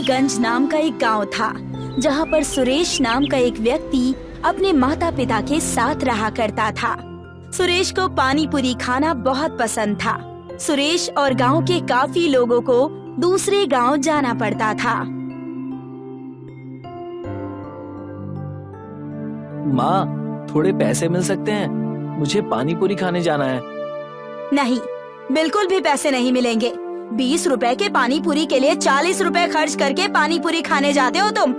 रानीगंज नाम का एक गांव था, जहां पर सुरेश नाम का एक व्यक्ति अपने माता पिता के साथ रहा करता था। सुरेश को पानी पूरी खाना बहुत पसंद था। सुरेश और गांव के काफी लोगों को दूसरे गांव जाना पड़ता था। माँ, थोड़े पैसे मिल सकते हैं? मुझे पानी पूरी खाने जाना है। नहीं, बिल्कुल भी पैसे नहीं मिलेंगे। 20 रुपए के पानी पूरी के लिए 40 रुपए खर्च करके पानी पूरी खाने जाते हो तुम।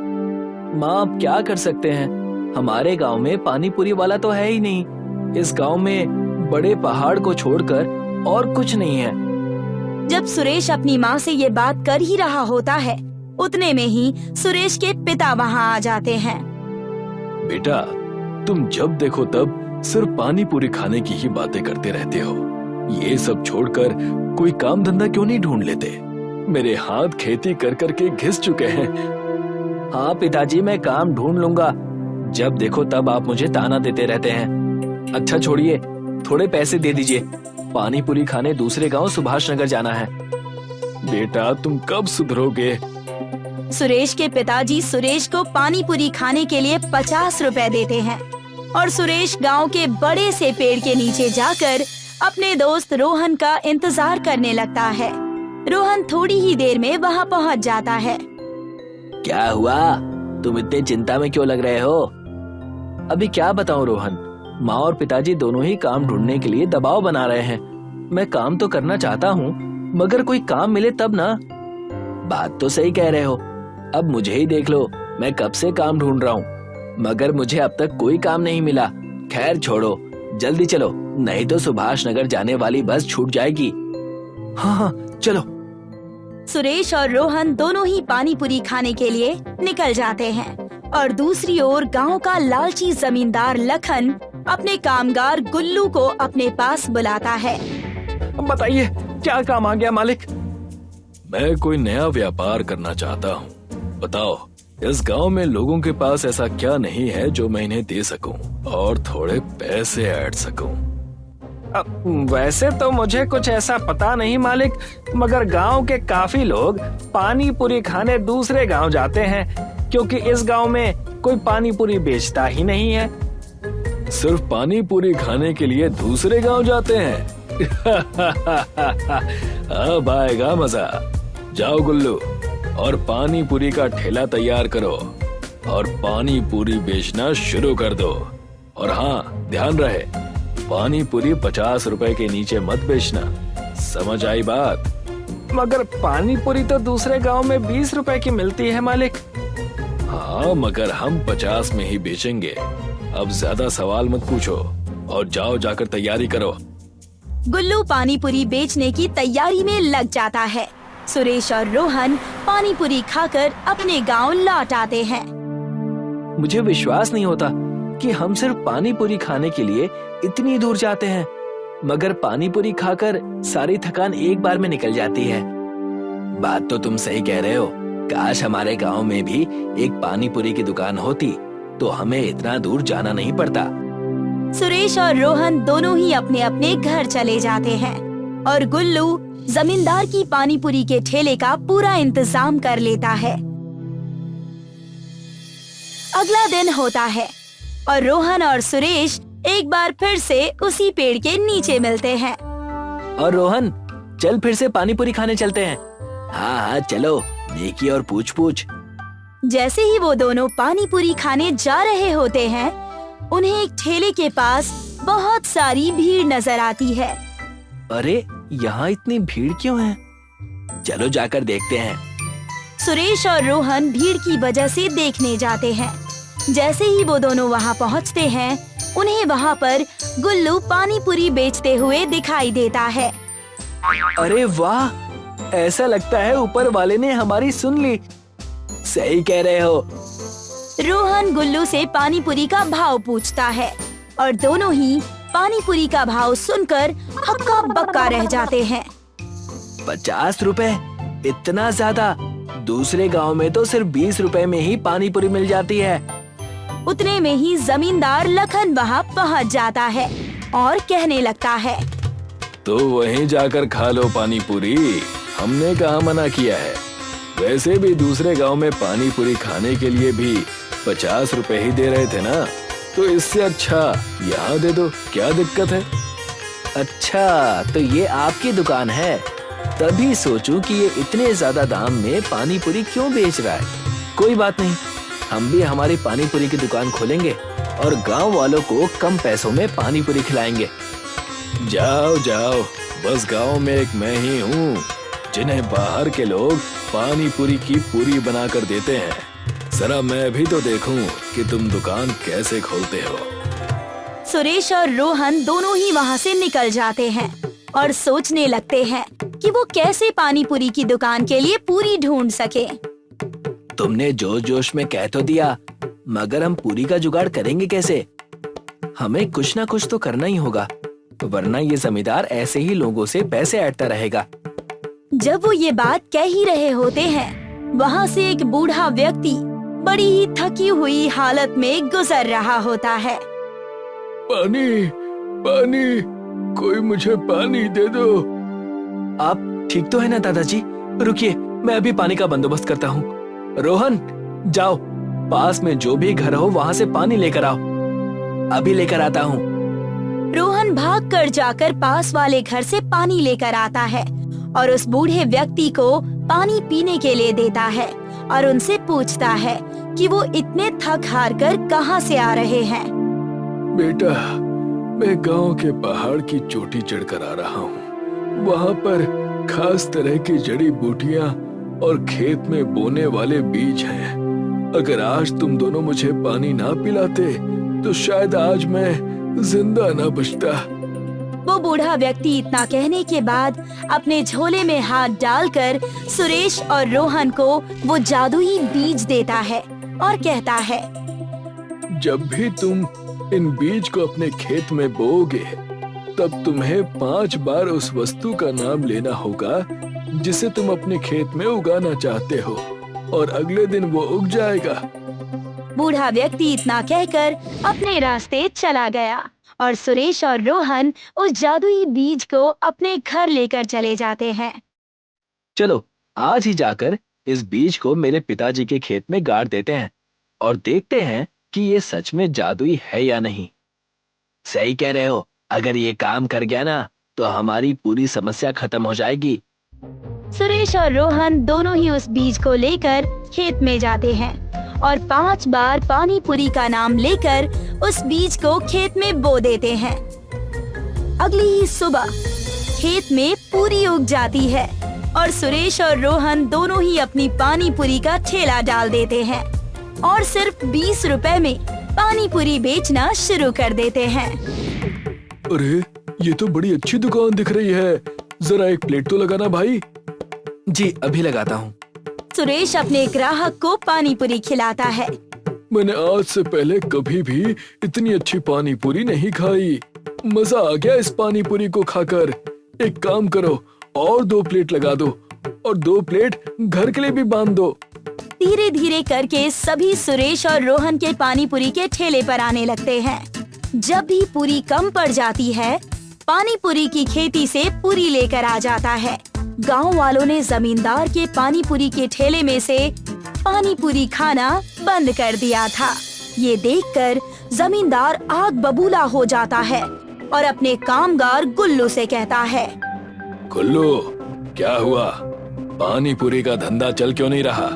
माँ, आप क्या कर सकते हैं? हमारे गांव में पानी पूरी वाला तो है ही नहीं। इस गांव में बड़े पहाड़ को छोड़कर और कुछ नहीं है। जब सुरेश अपनी माँ से ये बात कर ही रहा होता है, उतने में ही सुरेश के पिता वहाँ आ जाते हैं। बेटा, तुम जब देखो तब सिर्फ पानी पूरी खाने की ही बातें करते रहते हो। ये सब छोड़कर कोई काम धंधा क्यों नहीं ढूंढ लेते? मेरे हाथ खेती कर कर के घिस चुके हैं। हाँ पिताजी, मैं काम ढूंढ लूंगा। जब देखो तब आप मुझे ताना देते रहते हैं। अच्छा छोड़िए, थोड़े पैसे दे दीजिए। पानी पूरी खाने दूसरे गांव सुभाष नगर जाना है। बेटा, तुम कब सुधरोगे? सुरेश के पिताजी सुरेश को पानी पूरी खाने के लिए 50 रुपए देते हैं और सुरेश गांव के बड़े से पेड़ के नीचे जाकर अपने दोस्त रोहन का इंतजार करने लगता है। रोहन थोड़ी ही देर में वहां पहुंच जाता है। क्या हुआ? तुम इतने चिंता में क्यों लग रहे हो? अभी क्या बताऊं रोहन, माँ और पिताजी दोनों ही काम ढूंढने के लिए दबाव बना रहे हैं। मैं काम तो करना चाहता हूँ, मगर कोई काम मिले तब ना। बात तो सही कह रहे हो। अब मुझे ही देख लो, मैं कब से काम ढूंढ रहा हूँ, मगर मुझे अब तक कोई काम नहीं मिला। खैर छोड़ो, जल्दी चलो, नहीं तो सुभाष नगर जाने वाली बस छूट जाएगी। हाँ, चलो। सुरेश और रोहन दोनों ही पानी पूरी खाने के लिए निकल जाते हैं और दूसरी ओर गांव का लालची जमींदार लखन अपने कामगार गुल्लू को अपने पास बुलाता है। बताइए, क्या काम आ गया मालिक? मैं कोई नया व्यापार करना चाहता हूँ। बताओ, इस गांव में लोगों के पास ऐसा क्या नहीं है जो मैं इन्हें दे सकूं और थोड़े पैसे ऐड सकूं? वैसे तो मुझे कुछ ऐसा पता नहीं मालिक, मगर गांव के काफी लोग पानी पूरी खाने दूसरे गांव जाते हैं, क्योंकि इस गांव में कोई पानी पूरी बेचता ही नहीं है। सिर्फ पानी पूरी खाने के लिए दूसरे गांव जाते हैं? अब आएगा मजा। जाओ गुल्लू, और पानी पूरी का ठेला तैयार करो और पानी पूरी बेचना शुरू कर दो। और हाँ, ध्यान रहे, पानी पूरी 50 रुपए के नीचे मत बेचना। समझ आई बात? मगर पानी पूरी तो दूसरे गांव में 20 रुपए की मिलती है मालिक। हाँ, मगर हम 50 में ही बेचेंगे। अब ज्यादा सवाल मत पूछो और जाओ, जाकर तैयारी करो। गुल्लू पानी पूरी बेचने की तैयारी में लग जाता है। सुरेश और रोहन पानी पूरी खाकर अपने गांव लौट आते हैं। मुझे विश्वास नहीं होता कि हम सिर्फ पानी पूरी खाने के लिए इतनी दूर जाते हैं, मगर पानी पूरी खाकर सारी थकान एक बार में निकल जाती है। बात तो तुम सही कह रहे हो। काश हमारे गांव में भी एक पानी पूरी की दुकान होती तो हमें इतना दूर जाना नहीं पड़ता। सुरेश और रोहन दोनों ही अपने अपने घर चले जाते हैं और गुल्लू जमींदार की पानी पूरी के ठेले का पूरा इंतजाम कर लेता है। अगला दिन होता है और रोहन और सुरेश एक बार फिर से उसी पेड़ के नीचे मिलते हैं। और रोहन, चल फिर से पानी पूरी खाने चलते हैं। हाँ हाँ चलो, नेकी और पूछ पूछ। जैसे ही वो दोनों पानी पूरी खाने जा रहे होते हैं, उन्हें एक ठेले के पास बहुत सारी भीड़ नजर आती है। अरे, यहाँ इतनी भीड़ क्यों है? चलो जाकर देखते हैं। सुरेश और रोहन भीड़ की वजह से देखने जाते हैं। जैसे ही वो दोनों वहाँ पहुँचते हैं, उन्हें वहाँ पर गुल्लू पानी पूरी बेचते हुए दिखाई देता है। अरे वाह, ऐसा लगता है ऊपर वाले ने हमारी सुन ली। सही कह रहे हो। रोहन गुल्लू से पानी पूरी का भाव पूछता है और दोनों ही पानी पूरी का भाव सुनकर हक्का बक्का रह जाते हैं। 50 रुपए? इतना ज्यादा? दूसरे गांव में तो सिर्फ 20 रुपए में ही पानी पूरी मिल जाती है। उतने में ही जमींदार लखन वहाँ पहुँच जाता है और कहने लगता है, तो वहीं जाकर खा लो पानी पूरी, हमने कहाँ मना किया है। वैसे भी दूसरे गांव में पानी पूरी खाने के लिए भी 50 रुपए ही दे रहे थे ना, तो इससे अच्छा यहाँ दे दो, क्या दिक्कत है? अच्छा, तो ये आपकी दुकान है, तभी सोचूं कि ये इतने ज्यादा दाम में पानी पूरी क्यों बेच रहा है। कोई बात नहीं, हम भी हमारी पानी पूरी की दुकान खोलेंगे और गांव वालों को कम पैसों में पानी पूरी खिलाएंगे। जाओ जाओ, बस गांव में एक मैं ही हूँ जिन्हें बाहर के लोग पानी पूरी की पूरी बना कर देते हैं। जरा मैं भी तो देखूं कि तुम दुकान कैसे खोलते हो। सुरेश और रोहन दोनों ही वहाँ से निकल जाते हैं और सोचने लगते हैं कि वो कैसे पानी पूरी की दुकान के लिए पूरी ढूंढ सके। तुमने जोश जोश में कह तो दिया, मगर हम पूरी का जुगाड़ करेंगे कैसे? हमें कुछ ना कुछ तो करना ही होगा, वरना ये जमींदार ऐसे ही लोगों से पैसे ऐंठता रहेगा। जब वो ये बात कह ही रहे होते हैं, वहाँ से एक बूढ़ा व्यक्ति बड़ी ही थकी हुई हालत में गुजर रहा होता है। पानी, पानी, कोई मुझे पानी दे दो। आप ठीक तो है ना दादाजी? रुकिए, मैं अभी पानी का बंदोबस्त करता हूँ। रोहन, जाओ, पास में जो भी घर हो वहाँ से पानी लेकर आओ। अभी लेकर आता हूँ। रोहन भागकर जाकर पास वाले घर से पानी लेकर आता है और उस बूढ़े व्यक्ति को पानी पीने के लिए देता है और उनसे पूछता है कि वो इतने थक हार कर कहाँ से आ रहे हैं। बेटा, मैं गांव के पहाड़ की चोटी चढ़कर आ रहा हूँ। वहाँ पर खास तरह की जड़ी बूटियाँ और खेत में बोने वाले बीज हैं। अगर आज तुम दोनों मुझे पानी ना पिलाते तो शायद आज मैं जिंदा ना बचता। वो बूढ़ा व्यक्ति इतना कहने के बाद अपने झोले में हाथ डालकर सुरेश और रोहन को वो जादुई बीज देता है और कहता है, जब भी तुम इन बीज को अपने खेत में बोओगे, तब तुम्हें 5 बार उस वस्तु का नाम लेना होगा जिसे तुम अपने खेत में उगाना चाहते हो, और अगले दिन वो उग जाएगा। बूढ़ा व्यक्ति इतना कहकर अपने रास्ते चला गया और सुरेश और रोहन उस जादुई बीज को अपने घर लेकर चले जाते हैं। चलो आज ही जाकर इस बीज को मेरे पिताजी के खेत में गाड़ देते हैं और देखते हैं कि ये सच में जादुई है या नहीं। सही कह रहे हो, अगर ये काम कर गया ना तो हमारी पूरी समस्या खत्म हो जाएगी। सुरेश और रोहन दोनों ही उस बीज को लेकर खेत में जाते हैं और 5 बार पानी पूरी का नाम लेकर उस बीज को खेत में बो देते हैं। अगली ही सुबह खेत में पूरी उग जाती है और सुरेश और रोहन दोनों ही अपनी पानी पूरी का ठेला डाल देते हैं और सिर्फ 20 रुपए में पानी पूरी बेचना शुरू कर देते हैं। अरे, ये तो बड़ी अच्छी दुकान दिख रही है। जरा एक प्लेट तो लगाना भाई। जी, अभी लगाता हूँ। सुरेश अपने ग्राहक को पानी पूरी खिलाता है। मैंने आज से पहले कभी भी इतनी अच्छी पानी पूरी नहीं खाई। मजा आ गया इस पानी पूरी को खाकर। एक काम करो, और 2 प्लेट लगा दो और 2 प्लेट घर के लिए भी बांध दो। धीरे धीरे करके सभी सुरेश और रोहन के पानी पूरी के ठेले पर आने लगते हैं। जब भी पूरी कम पड़ जाती है, पानी पूरी की खेती से पूरी लेकर आ जाता है। गांव वालों ने जमींदार के पानी पूरी के ठेले में से पानी पूरी खाना बंद कर दिया था। ये देखकर जमींदार आग बबूला हो जाता है और अपने कामगार गुल्लू से कहता है, गुल्लू, क्या हुआ? पानी पूरी का धंधा चल क्यों नहीं रहा?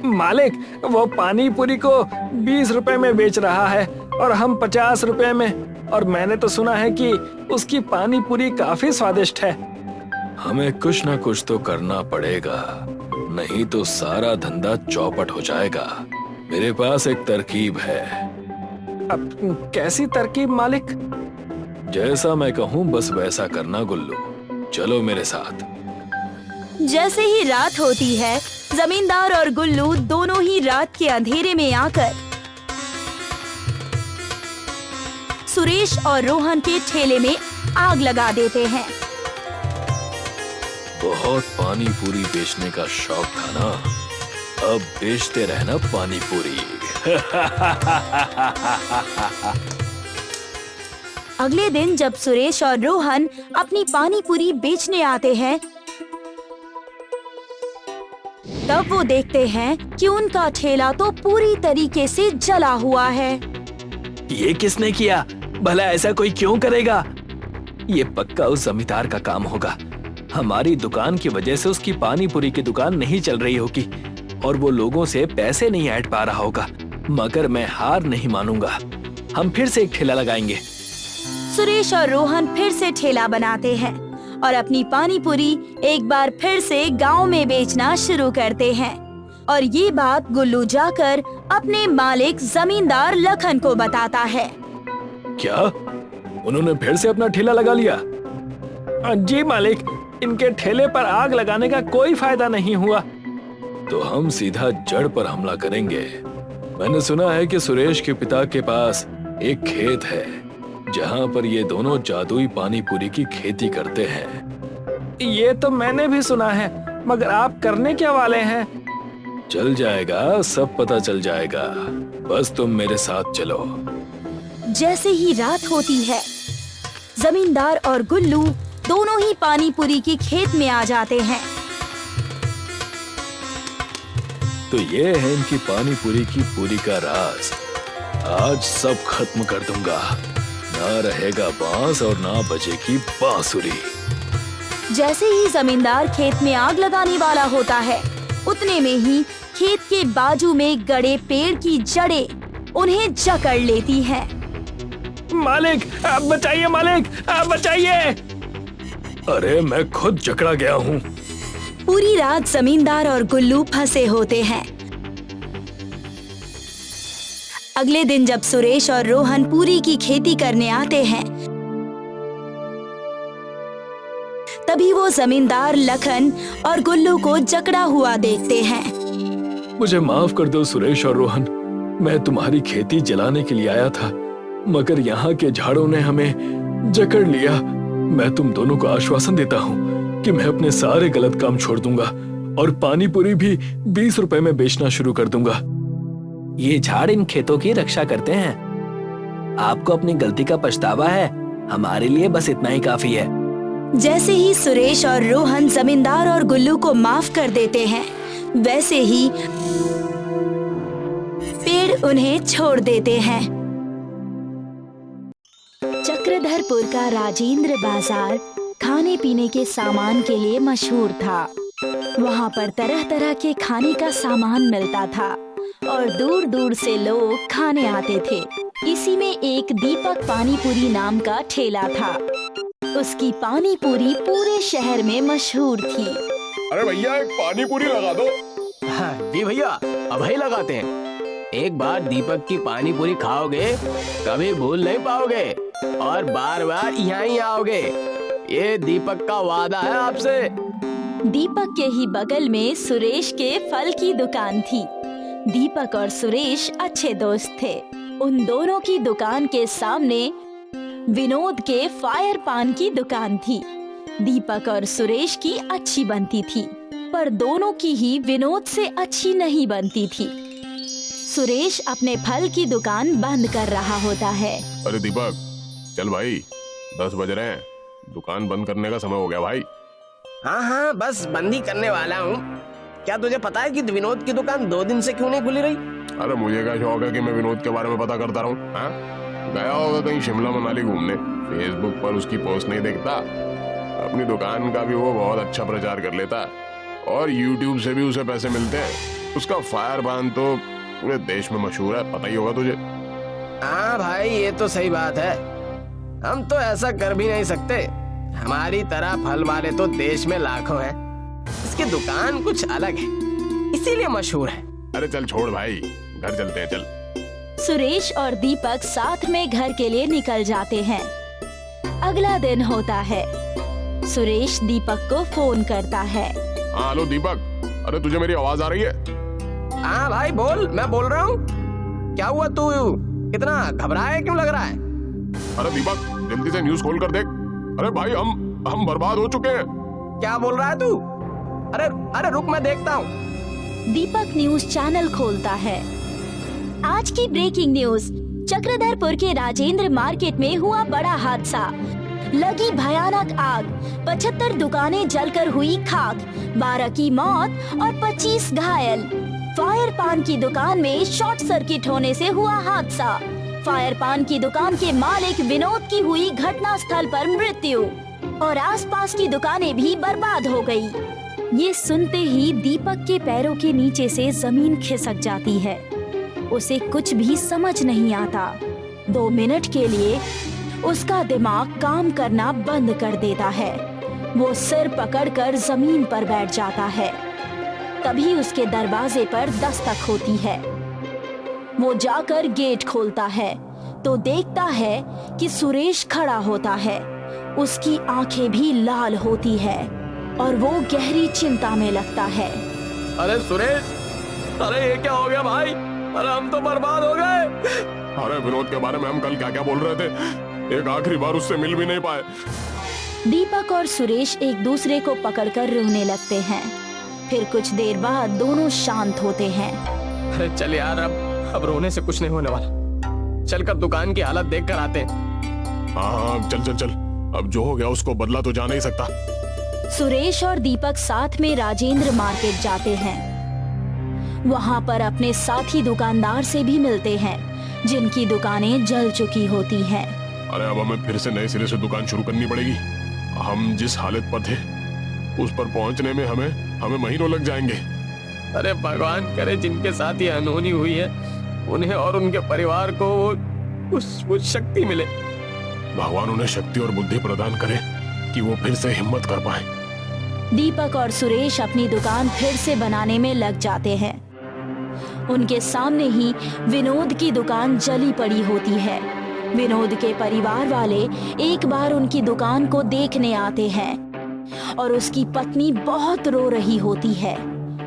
मालिक, वो पानी पूरी को 20 रुपए में बेच रहा है और हम 50 रुपए में, और मैंने तो सुना है कि उसकी पानी पूरी काफी स्वादिष्ट है। हमें कुछ ना कुछ तो करना पड़ेगा, नहीं तो सारा धंधा चौपट हो जाएगा। मेरे पास एक तरकीब है। अब कैसी तरकीब मालिक? जैसा मैं कहूँ बस वैसा करना गुल्लू। चलो मेरे साथ। जैसे ही रात होती है, जमींदार और गुल्लू दोनों ही रात के अंधेरे में आकर सुरेश और रोहन के ठेले में आग लगा देते हैं। बहुत पानी पूरी बेचने का शौक था ना, अब बेचते रहना पानी पूरी। अगले दिन जब सुरेश और रोहन अपनी पानी पूरी बेचने आते हैं, तब वो देखते हैं कि उनका ठेला तो पूरी तरीके से जला हुआ है। ये किसने किया? भला ऐसा कोई क्यों करेगा? ये पक्का उस जमींदार का काम होगा। हमारी दुकान की वजह से उसकी पानी पूरी की दुकान नहीं चल रही होगी और वो लोगों से पैसे नहीं ऐंठ पा रहा होगा। मगर मैं हार नहीं मानूंगा। हम फिर से एक ठेला लगाएंगे। सुरेश और रोहन फिर से ठेला बनाते हैं और अपनी पानी पूरी एक बार फिर से गांव में बेचना शुरू करते हैं। और ये बात गुल्लू जाकर अपने मालिक जमींदार लखन को बताता है। क्या उन्होंने फिर से अपना ठेला लगा लिया? जी मालिक, इनके ठेले पर आग लगाने का कोई फायदा नहीं हुआ। तो हम सीधा जड़ पर हमला करेंगे। मैंने सुना है कि सुरेश के पिता के पास एक खेत है जहां पर ये दोनों जादुई पानी पूरी की खेती करते हैं। ये तो मैंने भी सुना है, मगर आप करने क्या वाले हैं? चल जाएगा, सब पता चल जाएगा। बस तुम मेरे साथ चलो। जैसे ही रात होती है, जमींदार और गुल्लू दोनों ही पानी पूरी की खेत में आ जाते हैं। तो ये है इनकी पानी पूरी की पूरी का राज। आज सब खत्म कर दूंगा। ना रहेगा बांस और ना बचेगी बांसुरी। जैसे ही जमींदार खेत में आग लगाने वाला होता है, उतने में ही खेत के बाजू में गड़े पेड़ की जड़ें उन्हें जकड़ लेती हैं। मालिक, आप बचाइए! मालिक, आप बचाइए! अरे मैं खुद जकड़ा गया हूँ। पूरी रात जमींदार और गुल्लू फंसे होते हैं। अगले दिन जब सुरेश और रोहन पूरी की खेती करने आते हैं, तभी वो जमींदार लखन और गुल्लू को जकड़ा हुआ देखते हैं। मुझे माफ कर दो सुरेश और रोहन। मैं तुम्हारी खेती जलाने के लिए आया था, मगर यहाँ के झाड़ों ने हमें जकड़ लिया। मैं तुम दोनों को आश्वासन देता हूँ कि मैं अपने सारे गलत काम छोड़ दूंगा और पानी पूरी भी 20 रुपए में बेचना शुरू कर दूंगा। ये झाड़ इन खेतों की रक्षा करते हैं। आपको अपनी गलती का पछतावा है। हमारे लिए बस इतना ही काफी है। जैसे ही सुरेश और रोहन जमींदार और गुल्लू को माफ कर देते हैं, वैसे ही पेड़ उन्हें छोड़ देते हैं। चक्रधरपुर का राजेंद्र बाजार खाने पीने के सामान के लिए मशहूर था। वहाँ पर तरह तरह के खाने का सामान मिलता था और दूर दूर से लोग खाने आते थे। इसी में एक दीपक पानी पूरी नाम का ठेला था। उसकी पानी पूरी पूरे शहर में मशहूर थी। अरे भैया, एक पानी पूरी लगा दो। हाँ, जी भैया, अब ही लगाते हैं। एक बार दीपक की पानी पूरी खाओगे कभी भूल नहीं पाओगे और बार बार यहाँ ही आओगे। ये दीपक का वादा है आपसे। दीपक के ही बगल में सुरेश के फल की दुकान थी। दीपक और सुरेश अच्छे दोस्त थे। उन दोनों की दुकान के सामने विनोद के फायर पान की दुकान थी। दीपक और सुरेश की अच्छी बनती थी, पर दोनों की ही विनोद से अच्छी नहीं बनती थी। सुरेश अपने फल की दुकान बंद कर रहा होता है। अरे दीपक, चल भाई, 10 बज रहे हैं। दुकान बंद करने का समय हो गया भाई। हाँ हाँ, बस बंद ही करने वाला हूँ। क्या तुझे पता है कि विनोद की दुकान 2 दिन से क्यों नहीं खुली रही? अरे मुझे क्या शौक है कि मैं विनोद के बारे में पता करता रहूं? हाँ, गया होगा कहीं शिमला मनाली घूमने। फेसबुक पर उसकी पोस्ट नहीं देखता। अपनी दुकान का भी वो बहुत अच्छा प्रचार कर लेता है और यूट्यूब से भी उसे पैसे मिलते हैं। उसका फायर पान तो पूरे देश में मशहूर है, पता ही होगा तुझे। हाँ भाई, ये तो सही बात है। हम तो ऐसा कर भी नहीं सकते। हमारी तरह फल वाले तो देश में लाखों हैं। इसकी दुकान कुछ अलग है, इसीलिए मशहूर है। अरे चल छोड़ भाई, घर चलते हैं, चल। सुरेश और दीपक साथ में घर के लिए निकल जाते हैं। अगला दिन होता है। सुरेश दीपक को फोन करता है। हाँ हेलो दीपक, अरे तुझे मेरी आवाज आ रही है? हाँ भाई बोल, मैं बोल रहा हूँ। क्या हुआ, तू इतना घबराया क्यों लग रहा है? अरे दीपक, जल्दी से न्यूज़ खोल कर देख। अरे भाई, हम बर्बाद हो चुके हैं। क्या बोल रहा है तू? अरे रुक, मैं देखता हूँ। दीपक न्यूज चैनल खोलता है। आज की ब्रेकिंग न्यूज, चक्रधरपुर के राजेंद्र मार्केट में हुआ बड़ा हादसा। लगी भयानक आग, 75 दुकानें जलकर हुई खाक, 12 की मौत और 25 घायल। फायर पान की दुकान में शॉर्ट सर्किट होने से हुआ हादसा। फायर पान की दुकान के मालिक विनोद की हुई घटना स्थल पर मृत्यु और आसपास की दुकानें भी बर्बाद हो गई। ये सुनते ही दीपक के पैरों के नीचे से जमीन खिसक जाती है। उसे कुछ भी समझ नहीं आता। 2 मिनट के लिए उसका दिमाग काम करना बंद कर देता है। वो सिर पकड़कर जमीन पर बैठ जाता है। तभी उसके दरवाजे पर दस्तक होती है। वो जाकर गेट खोलता है तो देखता है कि सुरेश खड़ा होता है। उसकी आंखें भी लाल होती है और वो गहरी चिंता में लगता है। अरे सुरेश, अरे ये क्या हो गया भाई? अरे हम तो बर्बाद हो गए। अरे विनोद के बारे में हम कल क्या क्या बोल रहे थे, एक आखिरी बार उससे मिल भी नहीं पाए। दीपक और सुरेश एक दूसरे को पकड़कर रोने लगते हैं। फिर कुछ देर बाद दोनों शांत होते हैं। अरे चल यार, अब रोने से कुछ नहीं होने वाला। चल कर दुकान की हालत देख कर आते हैं। हाँ चल चल चल, अब जो हो गया उसको बदला तो जा नहीं सकता। सुरेश और दीपक साथ में राजेंद्र मार्केट जाते हैं। वहाँ पर अपने साथी दुकानदार से भी मिलते हैं जिनकी दुकानें जल चुकी होती हैं। अरे अब हमें फिर से नए सिरे से दुकान शुरू करनी पड़ेगी। हम जिस हालत पर थे उस पर पहुंचने में हमें महीनों लग जाएंगे। अरे भगवान करे जिनके साथ ये अनहोनी हुई है उन्हें और उनके परिवार को वो शक्ति मिले। भगवान उन्हें शक्ति और बुद्धि प्रदान करे कि वो फिर से हिम्मत कर पाए। दीपक और सुरेश अपनी दुकान फिर से बनाने में लग जाते हैं। उनके सामने ही विनोद की दुकान जली पड़ी होती है। विनोद के परिवार वाले एक बार उनकी दुकान को देखने आते हैं और उसकी पत्नी बहुत रो रही होती है।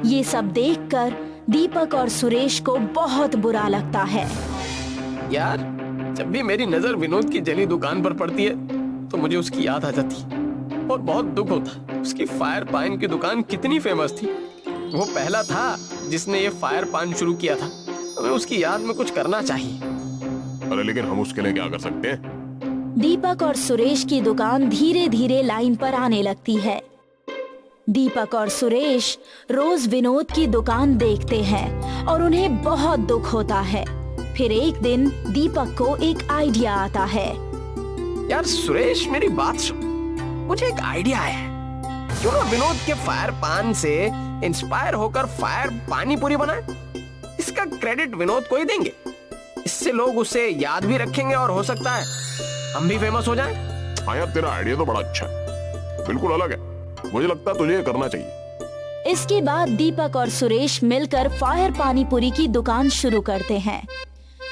ये सब देखकर दीपक और सुरेश को बहुत बुरा लगता है। यार, जब भी मेरी नजर विनोद की जली दुकान पर पड़ती है तो मुझे उसकी याद आ जाती और बहुत दुख होता। उसकी फायर पान की दुकान कितनी फेमस थी। वो पहला था जिसने ये फायर पान शुरू किया था। हमें उसकी याद में कुछ करना चाहिए। अरे लेकिन हम उसके लिए क्या कर सकते हैं? दीपक और सुरेश की दुकान धीरे धीरे लाइन पर आने लगती है। दीपक और सुरेश रोज विनोद की दुकान देखते हैं और उन्हें बहुत दुख होता है। फिर एक दिन दीपक को एक आइडिया आता है। यार सुरेश, मेरी बात सुन, मुझे एक आइडिया है। क्यों ना विनोद के फायर पान से इंस्पायर होकर फायर पानी पूरी बनाए। इसका क्रेडिट विनोद को ही देंगे। इससे लोग उसे याद भी रखेंगे और हो सकता है हम भी फेमस हो जाएं। हाँ यार, तेरा आइडिया तो बड़ा अच्छा है, बिल्कुल अलग है। मुझे लगता है तुझे ये करना चाहिए। इसके बाद दीपक और सुरेश मिलकर फायर पानी पूरी की दुकान शुरू करते हैं।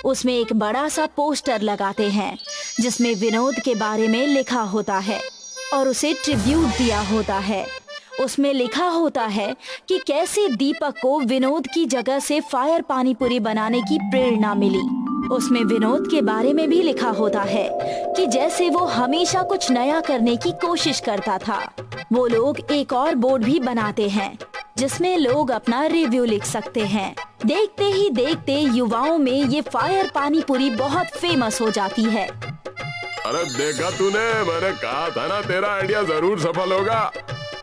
उसमें एक बड़ा सा पोस्टर लगाते हैं जिसमें विनोद के बारे में लिखा होता है और उसे ट्रिब्यूट दिया होता है। उसमें लिखा होता है कि कैसे दीपक को विनोद की जगह से फायर पानी पूरी बनाने की प्रेरणा मिली। उसमें विनोद के बारे में भी लिखा होता है कि जैसे वो हमेशा कुछ नया करने की कोशिश करता था। वो लोग एक और बोर्ड भी बनाते हैं जिसमें लोग अपना रिव्यू लिख सकते हैं। देखते ही देखते युवाओं में ये फायर पानी पूरी बहुत फेमस हो जाती है। अरे देखा तूने, मैंने कहा था ना तेरा आइडिया जरूर सफल होगा।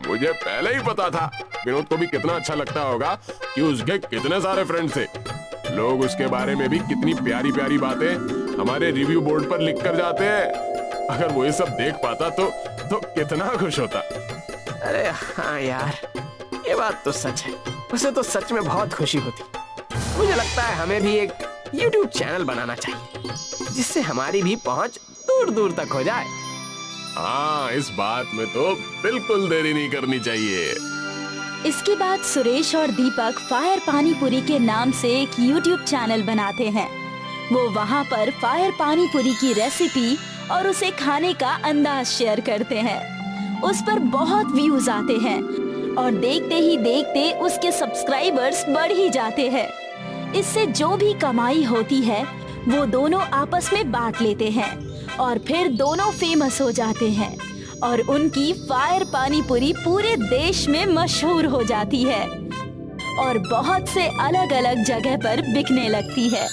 मुझे पहले ही पता था विनोद को भी कितना अच्छा लगता होगा कि उसके कितने सारे फ्रेंड्स थे। लोग उसके बारे में भी कितनी प्यारी प्यारी बातें हमारे रिव्यू बोर्ड पर लिख कर जाते हैं। अगर वो ये सब देख पाता तो कितना खुश होता। अरे हाँ यार, ये बात तो सच है। उसे तो सच में बहुत खुशी होती। मुझे लगता है हमें भी एक YouTube चैनल बनाना चाहिए जिससे हमारी भी पहुंच दूर दूर तक हो जाए। हाँ, इस बात में तो बिल्कुल देरी नहीं करनी चाहिए। इसके बाद सुरेश और दीपक फायर पानी पूरी के नाम से एक YouTube चैनल बनाते हैं। वो वहाँ पर फायर पानी पूरी की रेसिपी और उसे खाने का अंदाज शेयर करते हैं। उस पर बहुत व्यूज आते हैं और देखते ही देखते उसके सब्सक्राइबर्स बढ़ ही जाते हैं। इससे जो भी कमाई होती है वो दोनों आपस में बांट लेते हैं और फिर दोनों फेमस हो जाते हैं और उनकी फायर पानी पूरी पूरे देश में मशहूर हो जाती है और बहुत से अलग अलग जगह पर बिकने लगती है।